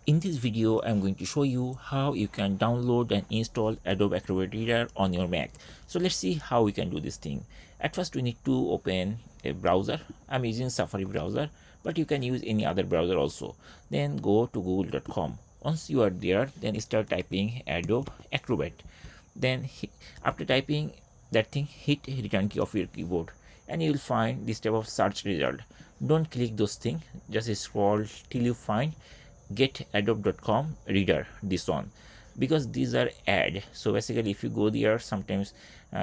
In this video, I'm going to show you how you can download and install Adobe Acrobat Reader on your Mac. So let's see how we can do this thing. At first, we need to open a browser. I'm using Safari browser, but you can use any other browser also. Then go to google.com. Once you are there, then start typing Adobe Acrobat. Then after typing that thing, hit return key of your keyboard and you will find this type of search result. Don't click those things, just scroll till you find get adobe.com reader, this one, because these are ad. So basically if you go there, sometimes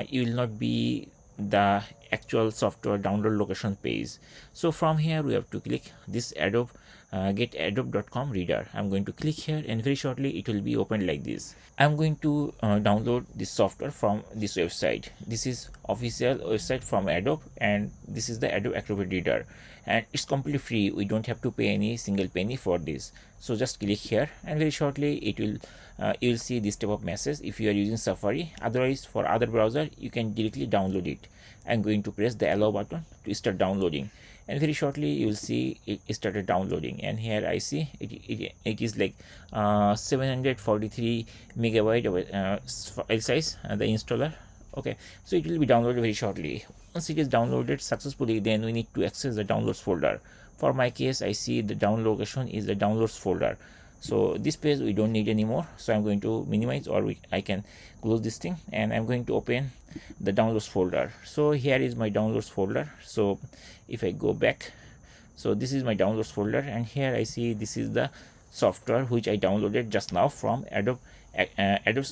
you will not be the actual software download location page. So from here we have to click this Adobe get adobe.com reader. I'm going to click here and very shortly it will be opened like this. I'm going to download this software from this website. This is official website from Adobe and this is the Adobe Acrobat Reader and it's completely free. We don't have to pay any single penny for this. So just click here and very shortly it will you will see this type of message if you are using Safari. Otherwise for other browser you can directly download it. I'm going to press the allow button to start downloading and very shortly you will see it started downloading and here I see it is like 743 megabyte of file size, the installer. Okay, so it will be downloaded very shortly. Once it is downloaded successfully, then we need to access the downloads folder. For my case, I see the download location is the downloads folder. So this page we don't need anymore, so I'm going to minimize, or I can close this thing and I'm going to open the downloads folder. So here is my downloads folder. So if I go back, so this is my downloads folder and here I see this is the software which I downloaded just now from Adobe's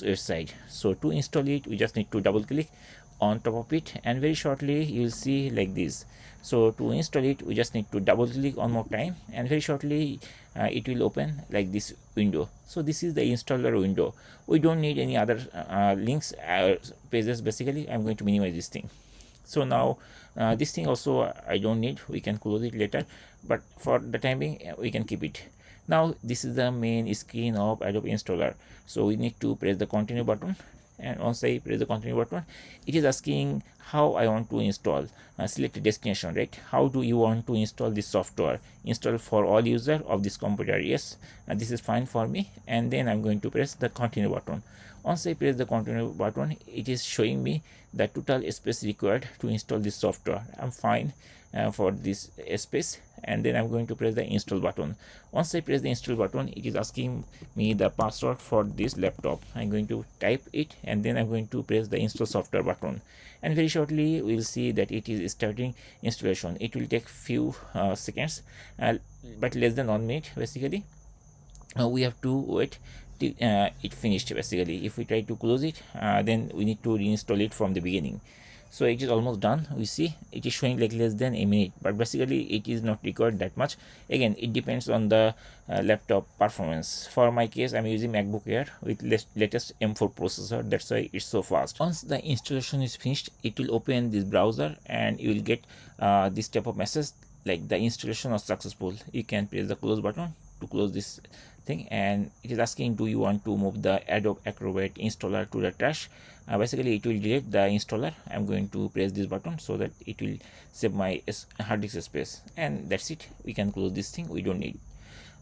website. So to install it, we just need to double click on top of it and very shortly you will see like this. So to install it, we just need to double click one more time and very shortly it will open like this window. So this is the installer window. We don't need any other links pages. Basically I'm going to minimize this thing. So now this thing also I don't need, we can close it later, but for the time being we can keep it. Now this is the main screen of Adobe installer. So we need to press the continue button and once I press the continue button, it is asking how I want to install. Select a destination, right? How do you want to install this software? Install for all user of this computer. Yes, this is fine for me, and then I'm going to press the continue button. Once I press the continue button, it is showing me the total space required to install this software. I'm fine for this space, and then I'm going to press the install button. Once I press the install button, it is asking me the password for this laptop. I'm going to type it and then I'm going to press the install software button and very shortly we'll see that it is starting installation. It will take few seconds, but less than 1 minute. Basically we have to wait till it finished. Basically if we try to close it, then we need to reinstall it from the beginning. So it is almost done. We see it is showing like less than a minute, but basically it is not required that much. Again, it depends on the laptop performance. For my case, I'm using MacBook Air with latest M4 processor. That's why it's so fast. Once the installation is finished, it will open this browser and you will get this type of message like the installation was successful. You can press the close button to close this thing and it is asking, do you want to move the Adobe Acrobat installer to the trash? Basically it will delete the installer. I'm going to press this button so that it will save my hard disk space, and that's it. We can close this thing, we don't need.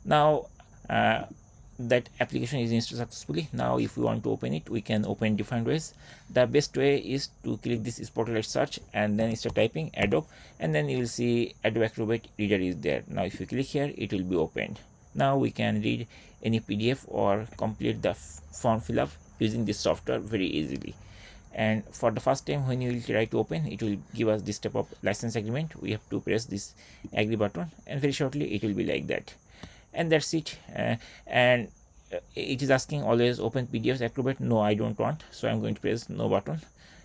Now that application is installed successfully. Now if we want to open it, we can open different ways. The best way is to click this spotlight search and then start typing Adobe, and then you will see Adobe Acrobat Reader is there. Now if you click here, it will be opened. Now we can read any PDF or complete the form fill up using this software very easily. And for the first time when you will try to open, it will give us this type of license agreement. We have to press this agree button and very shortly it will be like that, and that's it. And it is asking always open PDFs Acrobat. No, I don't want, so I'm going to press no button.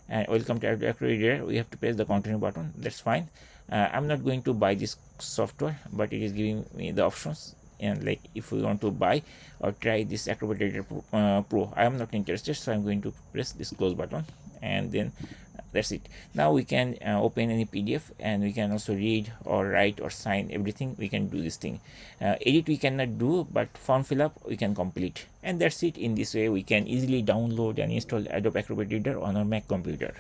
And welcome to Acrobat Reader, we have to press the continue button. That's fine. I'm not going to buy this software, but it is giving me the options. And like if we want to buy or try this Acrobat Reader Pro, I am not interested, so I'm going to press this close button and then that's it. Now we can open any PDF and we can also read or write or sign everything. We can do this thing. Edit we cannot do, but form fill up we can complete, and that's it. In this way we can easily download and install Adobe Acrobat Reader on our Mac computer.